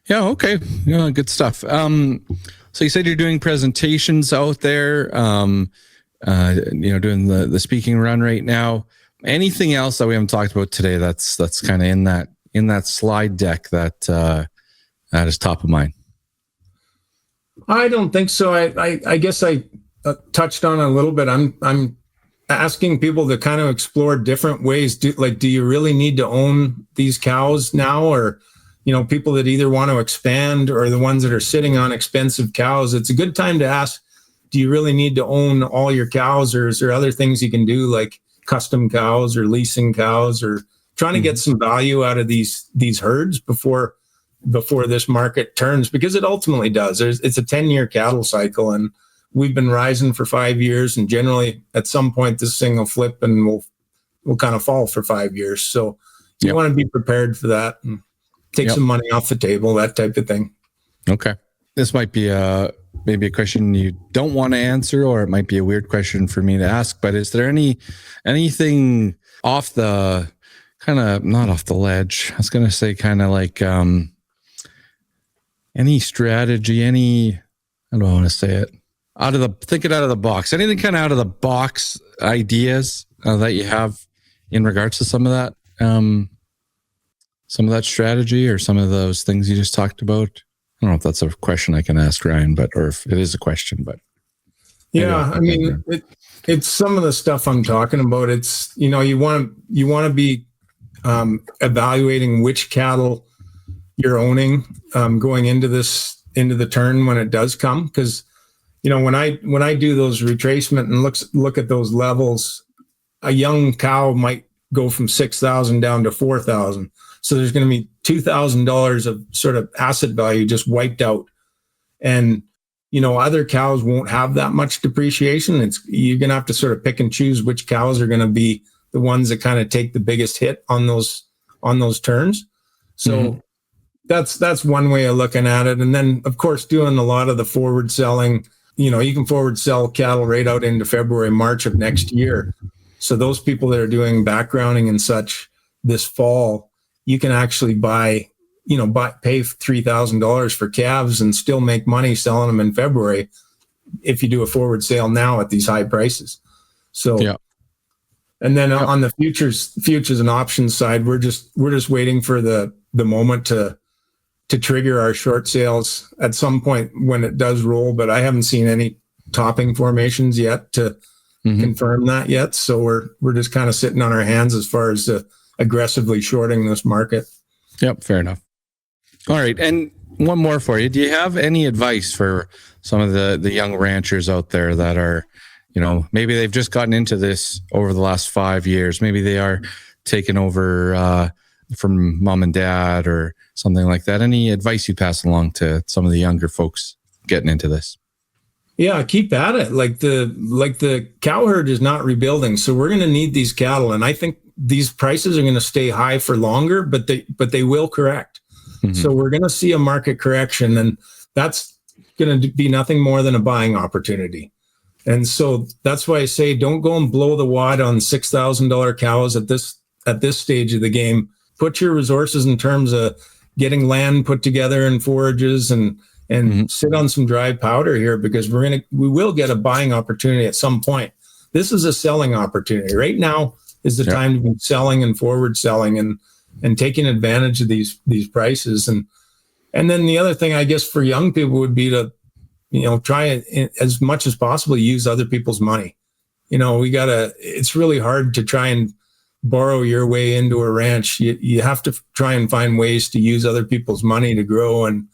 Yeah. Okay. Yeah. Good stuff. So you said you're doing presentations out there, doing the speaking run right now. Anything else that we haven't talked about today that's kind of in that slide deck that is top of mind? I don't think so. I guess I touched on it a little bit. I'm asking people to kind of explore different ways. Do you really need to own these cows now, or people that either want to expand or the ones that are sitting on expensive cows? It's a good time to ask, do you really need to own all your cows, or is there other things you can do, like custom cows or leasing cows, or trying to get some value out of these herds before this market turns? Because it ultimately does. It's a 10-year cattle cycle, and we've been rising for 5 years, and generally at some point this thing will flip and we'll kind of fall for 5 years. So you want to be prepared for that and take some money off the table, that type of thing. Okay. This might be maybe a question you don't want to answer, or it might be a weird question for me to ask, but is there anything off the kind of, not off the ledge, I was going to say kind of like any strategy, I don't want to say it, thinking out of the box, anything kind of out of the box ideas that you have in regards to some of that strategy, or some of those things you just talked about? I don't know if that's a question I can ask Ryan, or if it is a question, but. Yeah, I mean, it's some of the stuff I'm talking about. It's, you want to be evaluating which cattle you're owning going into the turn when it does come. Because, when I do those retracement and look at those levels, a young cow might go from 6,000 down to 4,000. So there's going to be $2,000 of sort of asset value just wiped out. And, other cows won't have that much depreciation. You're going to have to sort of pick and choose which cows are going to be the ones that kind of take the biggest hit on those turns. So that's one way of looking at it. And then, of course, doing a lot of the forward selling. You can forward sell cattle right out into February, March of next year. So those people that are doing backgrounding and such this fall, you can actually pay $3,000 for calves and still make money selling them in February if you do a forward sale now at these high prices. So, and then on the futures and options side, we're just waiting for the moment to trigger our short sales at some point when it does roll. But I haven't seen any topping formations yet to confirm that yet. So we're just kind of sitting on our hands as far as aggressively shorting this market. Yep, fair enough. All right, and one more for you. Do you have any advice for some of the young ranchers out there that are, maybe they've just gotten into this over the last 5 years, maybe they are taking over from mom and dad or something like that? Any advice you pass along to some of the younger folks getting into this? Yeah, keep at it. Like the cow herd is not rebuilding, so we're going to need these cattle, and I think these prices are going to stay high for longer, but they will correct. So we're going to see a market correction, and that's going to be nothing more than a buying opportunity. And so that's why I say don't go and blow the wad on $6,000 cows at this stage of the game. Put your resources in terms of getting land put together and forages and sit on some dry powder here, because we will get a buying opportunity at some point. This is a selling opportunity. Right now is the time to be selling and forward selling and taking advantage of these prices. And then the other thing, I guess, for young people would be to, try as much as possible use other people's money. It's really hard to try and borrow your way into a ranch. You have to try and find ways to use other people's money to grow, and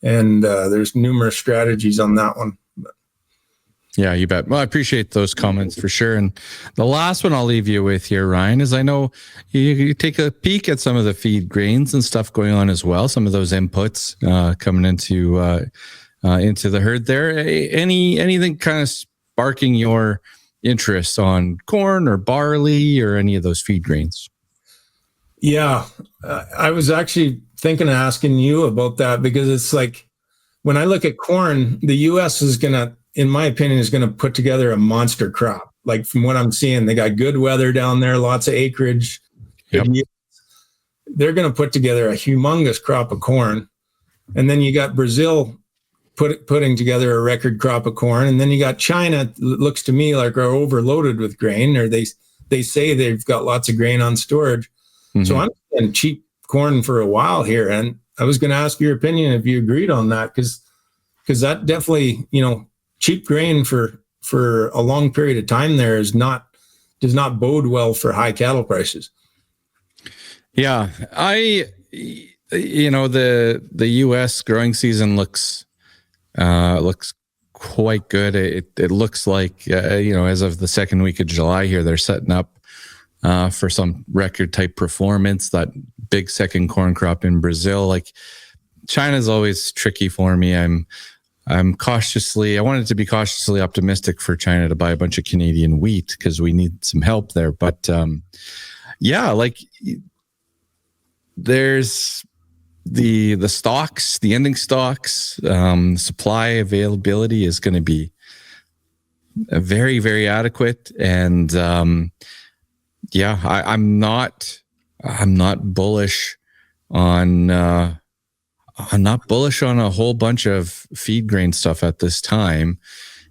there's numerous strategies on that one. Yeah, you bet. Well, I appreciate those comments for sure. And the last one I'll leave you with here, Ryan, is I know you take a peek at some of the feed grains and stuff going on as well. Some of those inputs coming into the herd there. Anything kind of sparking your interest on corn or barley or any of those feed grains? Yeah, I was actually thinking of asking you about that, because it's like when I look at corn, the U.S. is going to, in my opinion, is going to put together a monster crop. like from what I'm seeing, they got good weather down there, lots of acreage. Yep. They're going to put together a humongous crop of corn. And then you got Brazil putting together a record crop of corn. And then you got China, looks to me like are overloaded with grain, or they say they've got lots of grain on storage. Mm-hmm. So I'm getting cheap corn for a while here. And I was going to ask your opinion if you agreed on that, because that definitely, cheap grain for a long period of time there does not bode well for high cattle prices. Yeah, the U.S. growing season looks quite good. It looks like as of the second week of July here, they're setting up for some record type performance. That big second corn crop in Brazil, like China's always tricky for me. I wanted to be cautiously optimistic for China to buy a bunch of Canadian wheat because we need some help there. But there's the stocks, the ending stocks, supply availability is going to be very, very adequate. And I'm not bullish on I'm not bullish on a whole bunch of feed grain stuff at this time.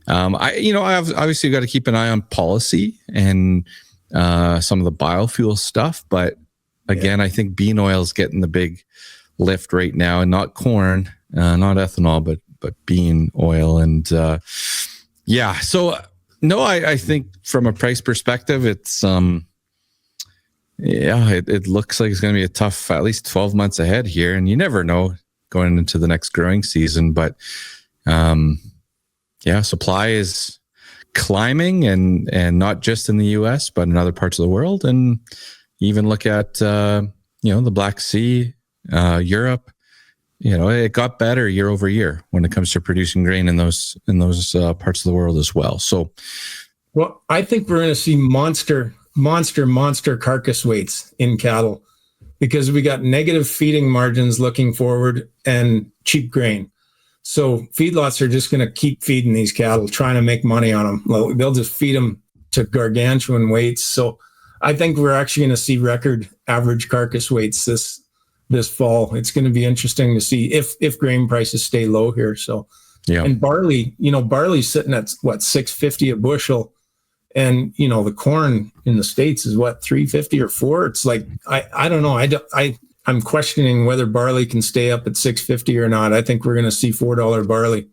I've obviously got to keep an eye on policy and some of the biofuel stuff, but again, I think bean oil is getting the big lift right now, and not corn, not ethanol, but bean oil. And so no, I think from a price perspective, it's it looks like it's going to be a tough, at least 12 months ahead here, and you never know going into the next growing season. But supply is climbing, and not just in the US, but in other parts of the world. And even look at the Black Sea, Europe. It got better year over year when it comes to producing grain in those parts of the world as well. So, well, I think we're going to see monster carcass weights in cattle, because we got negative feeding margins looking forward and cheap grain. So feedlots are just going to keep feeding these cattle, trying to make money on them. They'll just feed them to gargantuan weights. So I think we're actually going to see record average carcass weights this fall. It's going to be interesting to see if grain prices stay low here. So, yeah. And barley's sitting at what, $6.50 a bushel. And, the corn in the States is what, $3.50 or $4. It's like, I don't know. I'm questioning whether barley can stay up at $6.50 or not. I think we're going to see $4 barley.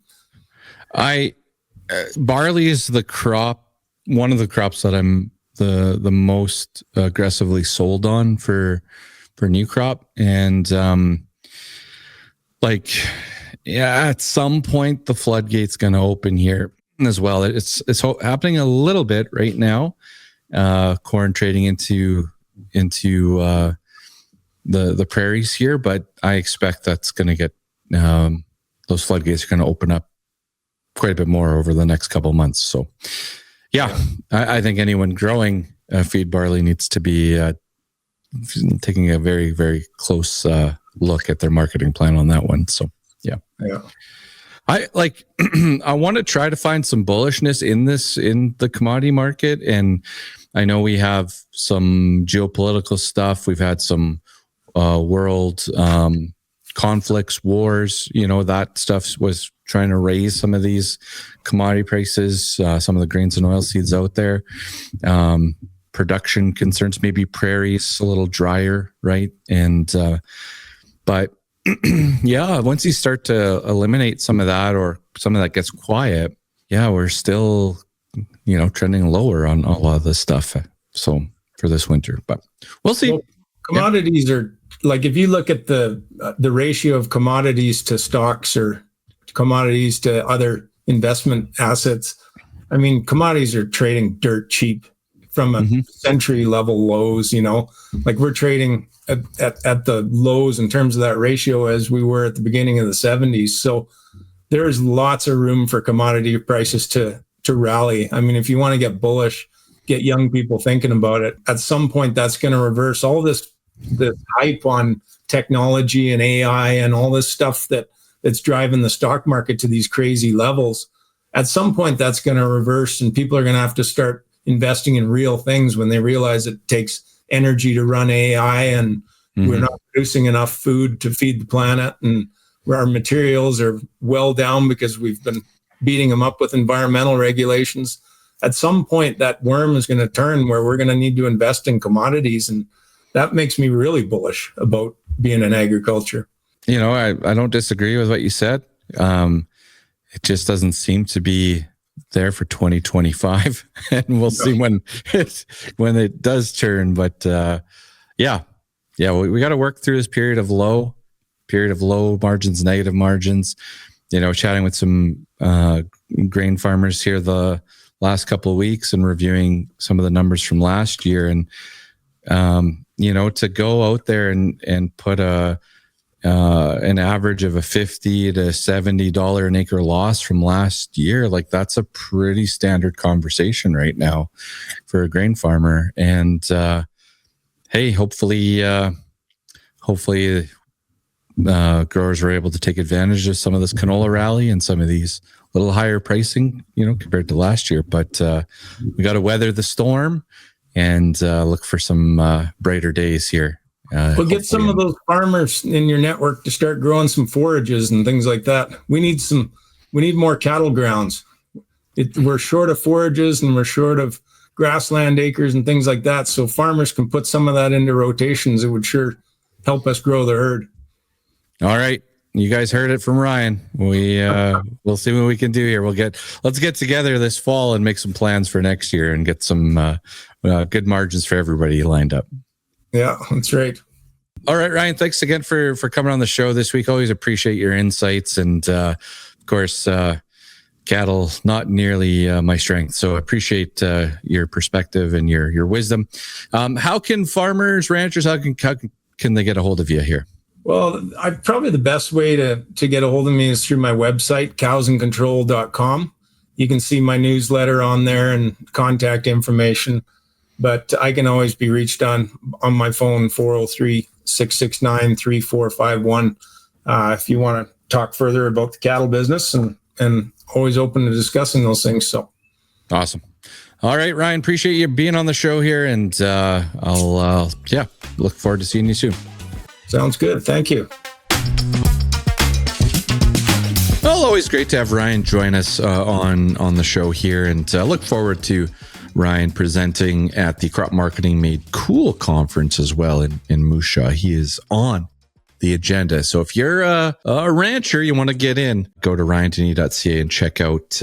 Barley is the crop, one of the crops that I'm the most aggressively sold on for new crop. And at some point the floodgate's going to open here as well. It's happening a little bit right now. Corn trading into the prairies here, but I expect that's going to get those floodgates are going to open up quite a bit more over the next couple of months. So, I think anyone growing feed barley needs to be taking a very, very close look at their marketing plan on that one. So, yeah. I want to try to find some bullishness in the commodity market. And I know we have some geopolitical stuff. We've had some world conflicts, wars, that stuff was trying to raise some of these commodity prices, some of the grains and oilseeds out there. Production concerns, maybe prairies a little drier, right? And but once you start to eliminate some of that, or some of that gets quiet, we're still trending lower on a lot of this stuff. So for this winter, but we'll see. Well, commodities are like, if you look at the ratio of commodities to stocks or commodities to other investment assets, I mean, commodities are trading dirt cheap from a century level lows. Like we're trading at the lows in terms of that ratio as we were at the beginning of the 70s. So there's lots of room for commodity prices to rally. I mean, if you want to get bullish, get young people thinking about it, at some point that's going to reverse all this hype on technology and AI and all this stuff that's driving the stock market to these crazy levels. At some point that's going to reverse, and people are going to have to start investing in real things when they realize it takes energy to run AI, and we're not producing enough food to feed the planet, and where our materials are well down because we've been beating them up with environmental regulations. At some point, that worm is going to turn where we're going to need to invest in commodities. And that makes me really bullish about being in agriculture. You know, I don't disagree with what you said. It just doesn't seem to be there for 2025. And we'll see when it does turn. But we got to work through this period of low margins, negative margins. You know, chatting with some grain farmers here the last couple of weeks and reviewing some of the numbers from last year. And, you know, to go out there and put an average of a $50 to $70 an acre loss from last year, like that's a pretty standard conversation right now for a grain farmer. And, hey, hopefully growers were able to take advantage of some of this canola rally and some of these little higher pricing, you know, compared to last year. But we got to weather the storm and look for some brighter days here. Well, get some of those farmers in your network to start growing some forages and things like that. We need more cattle grounds. We're short of forages and we're short of grassland acres and things like that. So farmers can put some of that into rotations. It would sure help us grow the herd. All right. You guys heard it from Ryan. We'll see what we can do here. Let's get together this fall and make some plans for next year and get some good margins for everybody lined up. Yeah, that's right. All right, Ryan, thanks again for coming on the show this week. Always appreciate your insights. And of course, cattle, not nearly my strength. So I appreciate your perspective and your wisdom. How can farmers, ranchers, how can they get a hold of you here? Well, probably the best way to get a hold of me is through my website, cowsandcontrol.com. You can see my newsletter on there and contact information, but I can always be reached on my phone, 403-669-3451. If you want to talk further about the cattle business, and always open to discussing those things. So awesome. All right, Ryan, appreciate you being on the show here, and I'll look forward to seeing you soon. Sounds good. Thank you. Well, always great to have Ryan join us on the show here, and look forward to Ryan presenting at the Crop Marketing Made Cool conference as well in Moose Jaw. He is on the agenda. So if you're a rancher, you want to get in, go to ryandenny.ca and check out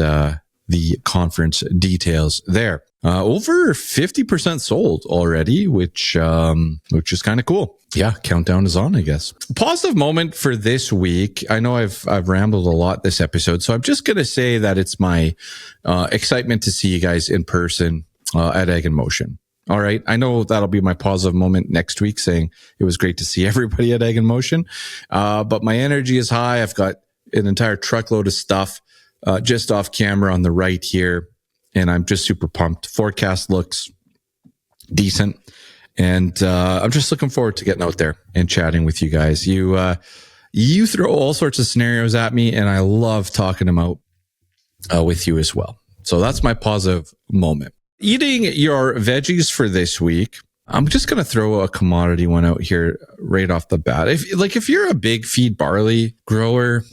the conference details there. Over 50% sold already, which is kind of cool. Yeah, countdown is on, I guess. Positive moment for this week. I know I've rambled a lot this episode, so I'm just going to say that it's my excitement to see you guys in person at Ag in Motion. All right. I know that'll be my positive moment next week, saying it was great to see everybody at Ag in Motion. But my energy is high. I've got an entire truckload of stuff just off camera on the right here, and I'm just super pumped. Forecast looks decent. And I'm just looking forward to getting out there and chatting with you guys. You throw all sorts of scenarios at me, and I love talking them out with you as well. So that's my positive moment. Eating your veggies for this week, I'm just going to throw a commodity one out here right off the bat. If you're a big feed barley grower,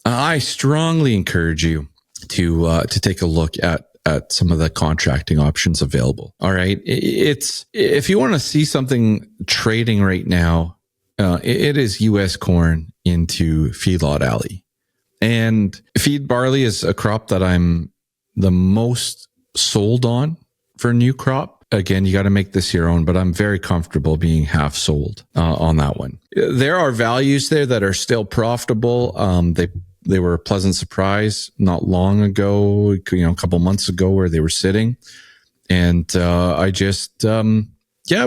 I strongly encourage you to take a look at some of the contracting options available. All right. If you want to see something trading right now, it is U.S. corn into feedlot alley. And feed barley is a crop that I'm the most sold on for new crop. Again, you got to make this your own, but I'm very comfortable being half sold on that one. There are values there that are still profitable. They were a pleasant surprise not long ago, a couple months ago, where they were sitting. And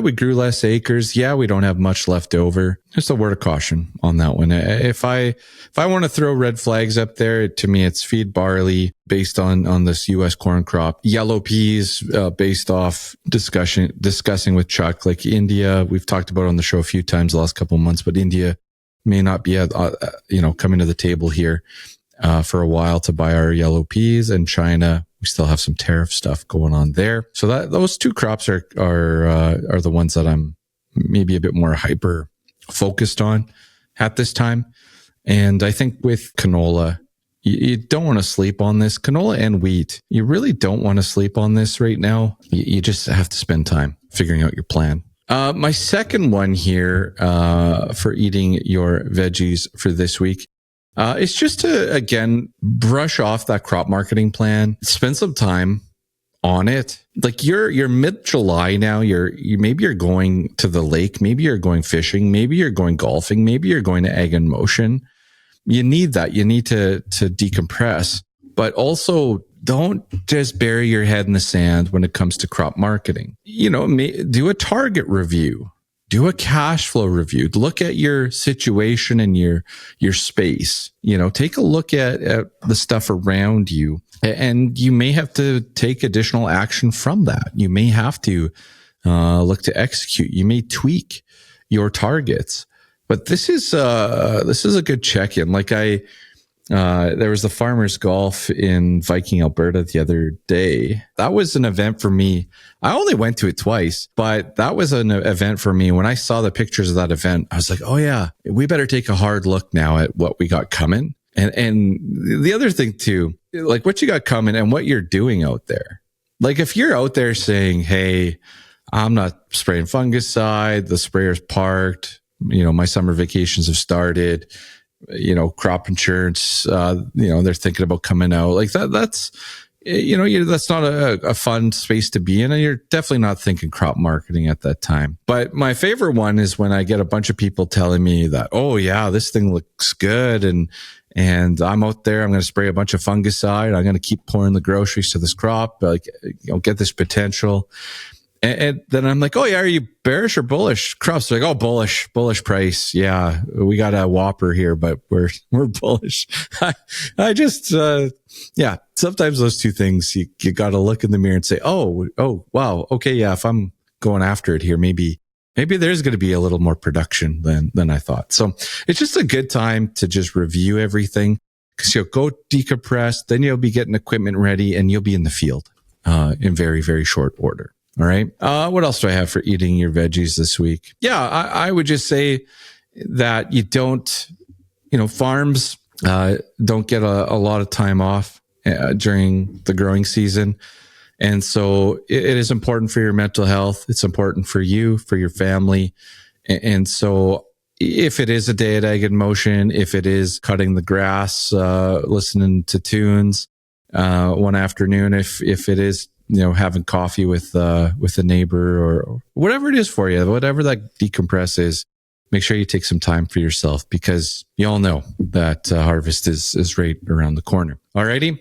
we grew less acres. Yeah, we don't have much left over. Just a word of caution on that one. If I want to throw red flags up there, to me, it's feed barley based on this U.S. corn crop. Yellow peas based off discussing with Chuck, like India, we've talked about on the show a few times the last couple of months, but India may not be coming to the table here for a while to buy our yellow peas, and China We still have some tariff stuff going on there. So those two crops are the ones that I'm maybe a bit more hyper focused on at this time. And I think with canola, you don't want to sleep on this. Canola and wheat, you really don't want to sleep on this right now. You just have to spend time figuring out your plan. My second one here for eating your veggies for this week is just to, again, brush off that crop marketing plan. Spend some time on it. Like you're mid-July now. Maybe you're going to the lake. Maybe you're going fishing. Maybe you're going golfing. Maybe you're going to Ag in Motion. You need that. You need to decompress, but also don't just bury your head in the sand when it comes to crop marketing. Do a target review, do a cash flow review, look at your situation and your space, take a look at the stuff around you, and you may have to take additional action from that. You may have to look to execute. You may tweak your targets. But this is a good check-in. Like there was the Farmers Golf in Viking, Alberta the other day. That was an event for me. I only went to it twice, but that was an event for me. When I saw the pictures of that event, I was like, oh yeah, we better take a hard look now at what we got coming. And the other thing too, like what you got coming and what you're doing out there. Like if you're out there saying, hey, I'm not spraying fungicide, the sprayer's parked, my summer vacations have started, crop insurance, they're thinking about coming out like that. That's, that's not a fun space to be in. And you're definitely not thinking crop marketing at that time. But my favorite one is when I get a bunch of people telling me that, oh yeah, this thing looks good. And I'm out there, I'm going to spray a bunch of fungicide. I'm going to keep pouring the groceries to this crop, get this potential. And then I'm like, oh yeah, are you bearish or bullish? Crops are like, oh, bullish price. Yeah, we got a whopper here, but we're bullish. I just, sometimes those two things, you got to look in the mirror and say, oh, wow. Okay. Yeah. If I'm going after it here, maybe there's going to be a little more production than I thought. So it's just a good time to just review everything, because you'll go decompress, then you'll be getting equipment ready and you'll be in the field, in very, very short order. All right. What else do I have for eating your veggies this week? Yeah, I would just say that you don't, farms don't get a lot of time off during the growing season. And so it is important for your mental health. It's important for you, for your family. And so if it is a day at Ag in Motion, if it is cutting the grass, listening to tunes one afternoon, if it is having coffee with a neighbor or whatever it is for you, whatever that decompress is, make sure you take some time for yourself, because you all know that harvest is right around the corner. Alrighty.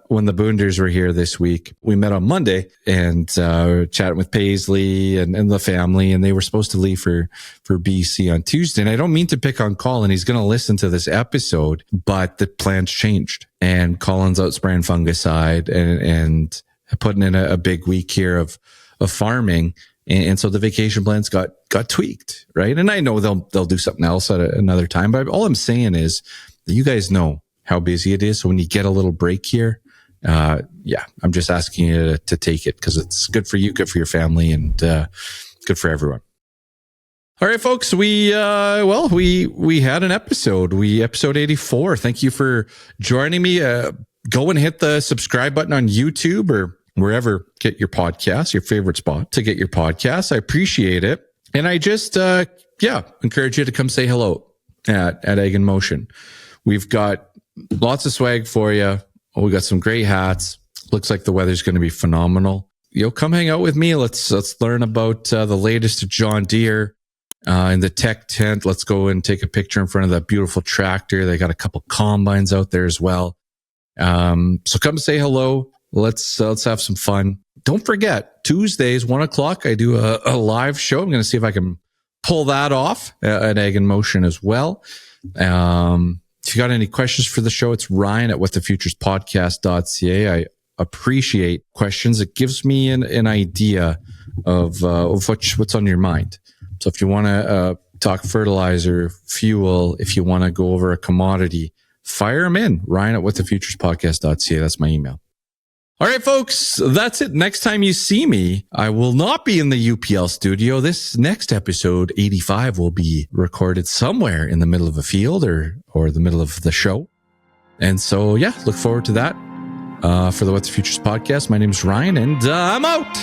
When the Boonders were here this week, we met on Monday and chatting with Paisley and the family, and they were supposed to leave for BC on Tuesday. And I don't mean to pick on Colin. He's going to listen to this episode, but the plans changed and Colin's out spraying fungicide and putting in a big week here of farming. And so the vacation plans got tweaked, right? And I know they'll do something else at another time, but all I'm saying is that you guys know how busy it is. So when you get a little break here, I'm just asking you to take it, because it's good for you, good for your family, and good for everyone. All right, folks, we had an episode, episode 84. Thank you for joining me. Go and hit the subscribe button on YouTube or wherever get your podcasts, your favorite spot to get your podcasts. I appreciate it. And I just, encourage you to come say hello at Ag in Motion. We've got lots of swag for you. We got some great hats. Looks like the weather's going to be phenomenal. Come hang out with me. Let's learn about the latest John Deere in the tech tent. Let's go and take a picture in front of that beautiful tractor. They got a couple combines out there as well. So come say hello. Let's have some fun. Don't forget, Tuesdays, 1:00, I do a live show. I'm going to see if I can pull that off at Ag in Motion as well. If you got any questions for the show, it's Ryan at whatthefuturespodcast.ca. I appreciate questions. It gives me an idea of what's on your mind. So if you want to talk fertilizer, fuel, if you want to go over a commodity, fire them in. Ryan at whatthefuturespodcast.ca. That's my email. All right, folks, that's it. Next time you see me, I will not be in the UPL studio. This next episode, 85, will be recorded somewhere in the middle of a field or the middle of the show. And so, yeah, look forward to that. For the What's the Futures podcast, my name is Ryan, and I'm out.